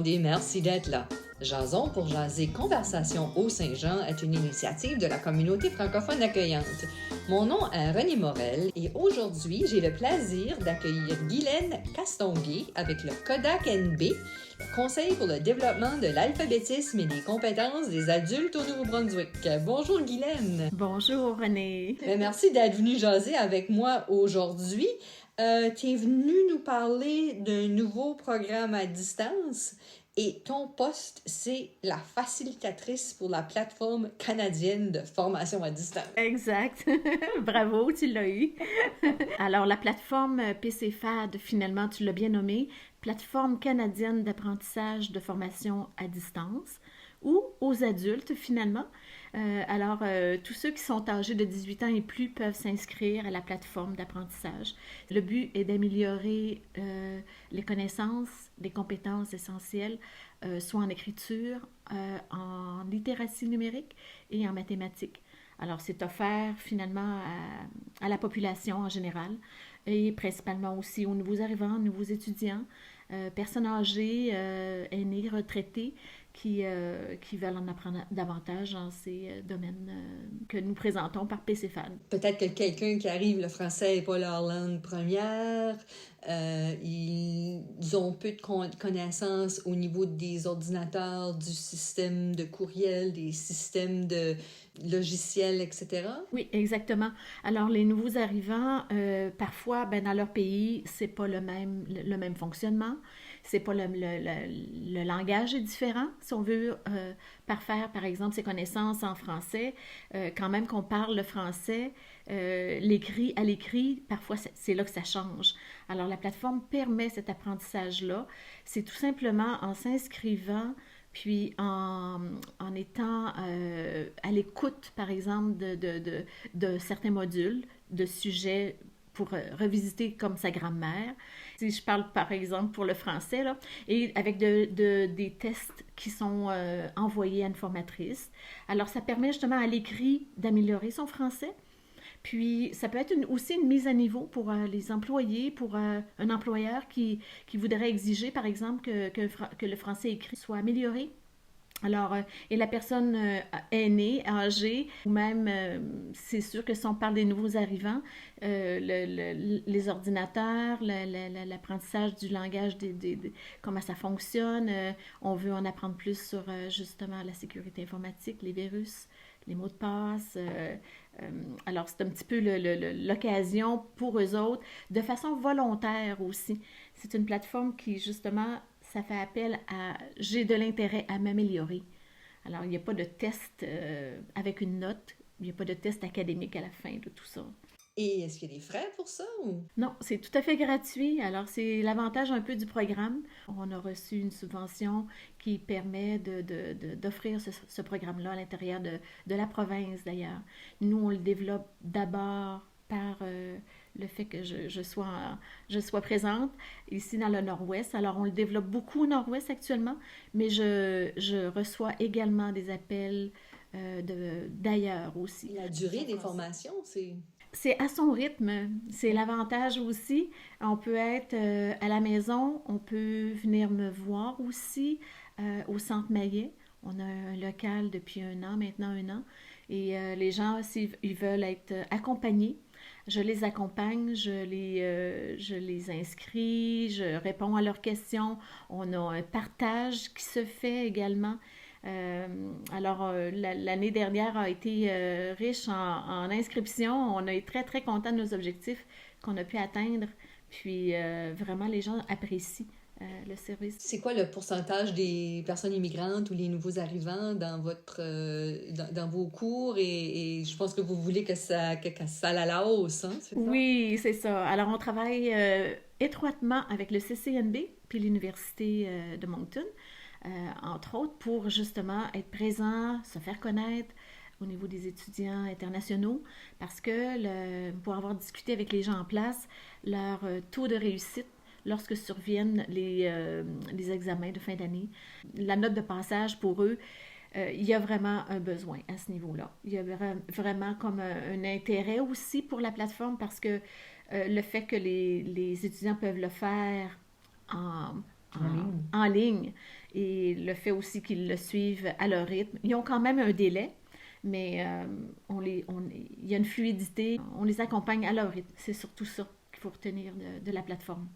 monde et merci d'être là. Jason pour jaser Conversation au Saint-Jean est une initiative de la communauté francophone accueillante. Mon nom est René Morel et aujourd'hui, j'ai le plaisir d'accueillir Guylaine Castonguay avec le Kodak NB, le Conseil pour le développement de l'alphabétisme et des compétences des adultes au Nouveau-Brunswick. Bonjour Guylaine. Bonjour René. Merci d'être venue jaser avec moi aujourd'hui. Tu es venue nous parler d'un nouveau programme à distance et ton poste, c'est la facilitatrice pour la plateforme canadienne de formation à distance. Exact. Bravo, tu l'as eu. Alors, la plateforme PCFAD, finalement, tu l'as bien nommée, plateforme canadienne d'apprentissage de formation à distance ou aux adultes, finalement. Tous ceux qui sont âgés de 18 ans et plus peuvent s'inscrire à la plateforme d'apprentissage. Le but est d'améliorer les connaissances, les compétences essentielles, soit en écriture, en littératie numérique et en mathématiques. Alors, c'est offert finalement à la population en général et principalement aussi aux nouveaux arrivants, nouveaux étudiants, personnes âgées, aînés, retraités, qui veulent en apprendre davantage dans ces domaines que nous présentons par PCFAD. Peut-être que quelqu'un qui arrive, le français n'est pas leur langue première, ils ont peu de connaissances au niveau des ordinateurs, du système de courriel, des systèmes de logiciels, etc. Oui, exactement. Alors, les nouveaux arrivants, parfois, dans leur pays, c'est pas le même fonctionnement. C'est pas le langage est différent. Si on veut parfaire, par exemple, ses connaissances en français, quand même qu'on parle le français, à l'écrit, parfois, c'est là que ça change. Alors, la plateforme permet cet apprentissage-là. C'est tout simplement en s'inscrivant puis en étant à l'écoute, par exemple, de certains modules, de sujets pour revisiter comme sa grammaire. Si je parle, par exemple, pour le français, là, et avec des tests qui sont envoyés à une formatrice. Alors, ça permet justement à l'écrit d'améliorer son français. Puis, ça peut être aussi une mise à niveau pour les employés, pour un employeur qui voudrait exiger, par exemple, que le français écrit soit amélioré. Alors, et la personne aînée, âgée, ou même, c'est sûr que si on parle des nouveaux arrivants, les ordinateurs, l'apprentissage du langage, comment ça fonctionne, on veut en apprendre plus sur justement la sécurité informatique, les virus, les mots de passe. Alors, c'est un petit peu l'occasion pour eux autres, de façon volontaire aussi. C'est une plateforme qui, justement, ça fait appel à « j'ai de l'intérêt à m'améliorer ». Alors, il n'y a pas de test avec une note, il n'y a pas de test académique à la fin de tout ça. Et est-ce qu'il y a des frais pour ça? Ou? Non, c'est tout à fait gratuit. Alors, c'est l'avantage un peu du programme. On a reçu une subvention qui permet d'offrir ce programme-là à l'intérieur de la province, d'ailleurs. Nous, on le développe d'abord par le fait que je sois présente ici dans le Nord-Ouest. Alors, on le développe beaucoup au Nord-Ouest actuellement, mais je reçois également des appels d'ailleurs aussi. La durée des formations, c'est à son rythme. C'est l'avantage aussi. On peut être à la maison, on peut venir me voir aussi au Centre Maillet. On a un local depuis maintenant un an. Et les gens, s'ils veulent être accompagnés, je les accompagne, je les inscris, je réponds à leurs questions. On a un partage qui se fait également. L'année dernière a été riche en inscriptions. On a été très, très contents de nos objectifs qu'on a pu atteindre. Puis, vraiment, les gens apprécient le service. C'est quoi le pourcentage des personnes immigrantes ou les nouveaux arrivants dans dans vos cours? Et je pense que vous voulez que ça aille à la hausse, hein? C'est ça? Oui, c'est ça. Alors, on travaille étroitement avec le CCNB puis l'Université de Moncton. Entre autres, pour justement être présent, se faire connaître au niveau des étudiants internationaux, parce que pour avoir discuté avec les gens en place, leur taux de réussite lorsque surviennent les examens de fin d'année, la note de passage pour eux, il y a vraiment un besoin à ce niveau-là. Il y a vraiment comme un intérêt aussi pour la plateforme parce que le fait que les étudiants peuvent le faire en ligne et le fait aussi qu'ils le suivent à leur rythme. Ils ont quand même un délai, mais il y a une fluidité. On les accompagne à leur rythme. C'est surtout ça qu'il faut retenir de la plateforme.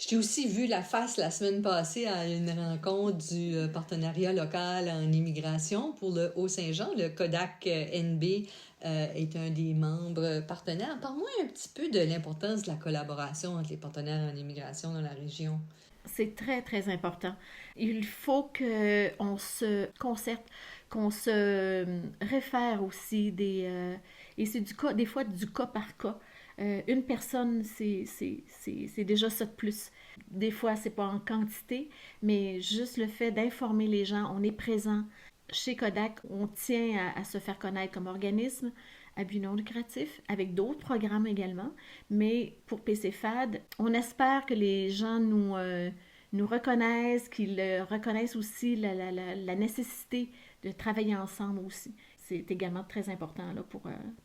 Je t'ai aussi vu la face la semaine passée à une rencontre du partenariat local en immigration pour le Haut-Saint-Jean. Le Kodak NB est un des membres partenaires. Parle-moi un petit peu de l'importance de la collaboration entre les partenaires en immigration dans la région. C'est très, très important. Il faut qu'on se concerte, qu'on se réfère aussi et c'est des fois du cas par cas. Une personne, c'est déjà ça de plus. Des fois, c'est pas en quantité, mais juste le fait d'informer les gens, on est présent. Chez Kodak, on tient à se faire connaître comme organisme à but non lucratif, avec d'autres programmes également. Mais pour PCFAD, on espère que les gens nous reconnaissent, qu'ils reconnaissent aussi la nécessité de travailler ensemble aussi. C'est également très important là, pour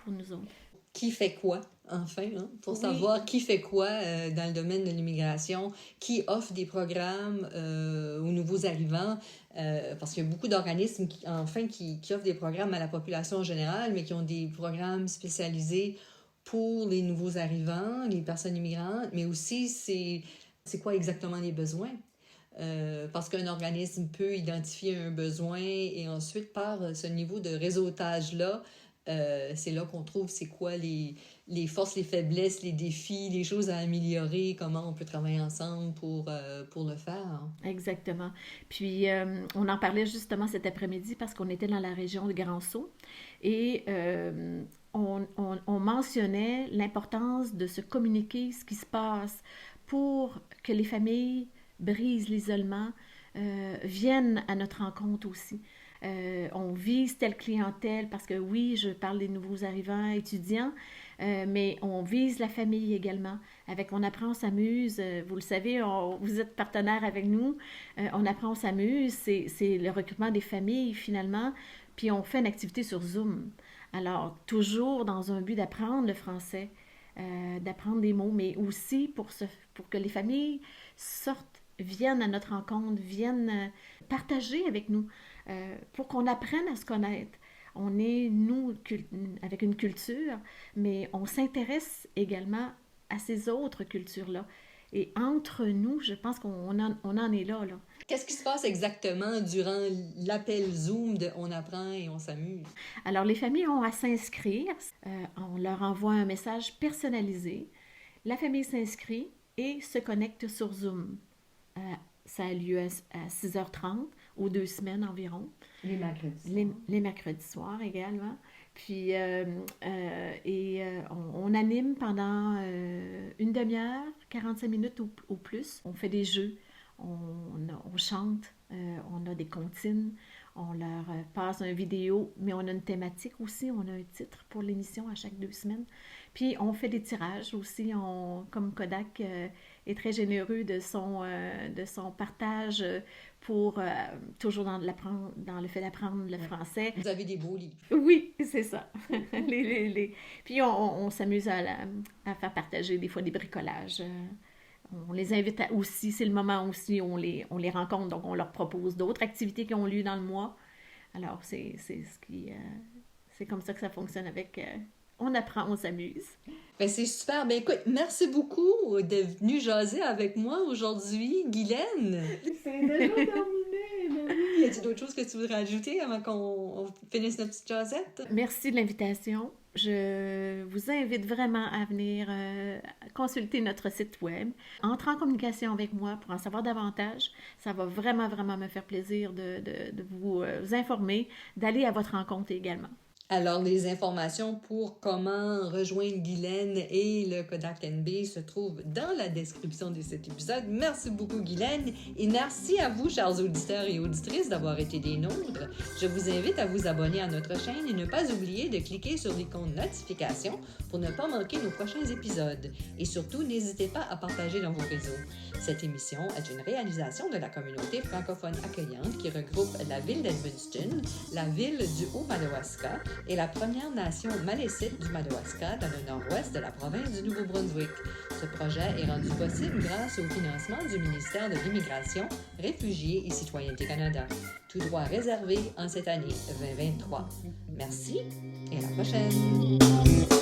nous autres. Qui fait quoi, enfin, hein, pour savoir qui fait quoi dans le domaine de l'immigration, qui offre des programmes aux nouveaux arrivants, parce qu'il y a beaucoup d'organismes qui offrent des programmes à la population générale, mais qui ont des programmes spécialisés pour les nouveaux arrivants, les personnes immigrantes, mais aussi c'est quoi exactement les besoins. Parce qu'un organisme peut identifier un besoin et ensuite, par ce niveau de réseautage-là, c'est là qu'on trouve c'est quoi les forces, les faiblesses, les défis, les choses à améliorer, comment on peut travailler ensemble pour le faire. Exactement. Puis, on en parlait justement cet après-midi parce qu'on était dans la région de Grand-Sault et on mentionnait l'importance de se communiquer ce qui se passe pour que les familles brisent l'isolement, viennent à notre rencontre aussi. On vise telle clientèle parce que oui, je parle des nouveaux arrivants étudiants, mais on vise la famille également. On apprend, on s'amuse. Vous le savez, vous êtes partenaire avec nous. On apprend, on s'amuse. C'est le recrutement des familles finalement. Puis on fait une activité sur Zoom. Alors, toujours dans un but d'apprendre le français, d'apprendre des mots, mais aussi pour que les familles viennent à notre rencontre, viennent partager avec nous. Pour qu'on apprenne à se connaître. On est, nous, avec une culture, mais on s'intéresse également à ces autres cultures-là. Et entre nous, je pense qu'on en est là. Qu'est-ce qui se passe exactement durant l'appel Zoom de On apprend et on s'amuse? Alors, les familles ont à s'inscrire. On leur envoie un message personnalisé. La famille s'inscrit et se connecte sur Zoom. Ça a lieu à 6h30 aux 2 semaines environ. Les mercredis soirs. Les mercredis soirs également. Puis, on anime pendant une demi-heure, 45 minutes ou plus. On fait des jeux, on chante, on a des comptines, on leur passe une vidéo, mais on a une thématique aussi, on a un titre pour l'émission à chaque 2 semaines. Puis, on fait des tirages aussi, comme Kodak est très généreux de son partage pour toujours dans le fait d'apprendre le français. Vous avez des beaux livres. Oui, c'est ça. Puis on s'amuse à faire partager des fois des bricolages. On les invite aussi, c'est le moment aussi où on les rencontre, donc on leur propose d'autres activités qui ont lieu dans le mois. Alors, c'est comme ça que ça fonctionne avec... On apprend, on s'amuse. Ben, c'est super. Ben, écoute, merci beaucoup d'être venue jaser avec moi aujourd'hui, Guylaine. C'est déjà terminé. Y a-t-il d'autres choses que tu voudrais ajouter avant qu'on finisse notre petite jasette? Merci de l'invitation. Je vous invite vraiment à venir consulter notre site web. Entrer en communication avec moi pour en savoir davantage. Ça va vraiment, vraiment me faire plaisir de vous informer, d'aller à votre rencontre également. Alors, les informations pour comment rejoindre Guylaine et le Kodak NB se trouvent dans la description de cet épisode. Merci beaucoup, Guylaine, et merci à vous, chers auditeurs et auditrices, d'avoir été des nôtres. Je vous invite à vous abonner à notre chaîne et ne pas oublier de cliquer sur l'icône notification pour ne pas manquer nos prochains épisodes. Et surtout, n'hésitez pas à partager dans vos réseaux. Cette émission est une réalisation de la communauté francophone accueillante qui regroupe la ville d'Edmundston, la ville du Haut-Madawaska et la Première Nation Malécite du Madawaska dans le nord-ouest de la province du Nouveau-Brunswick. Notre projet est rendu possible grâce au financement du ministère de l'Immigration, Réfugiés et Citoyenneté Canada, tout droit réservé en cette année 2023. Merci et à la prochaine!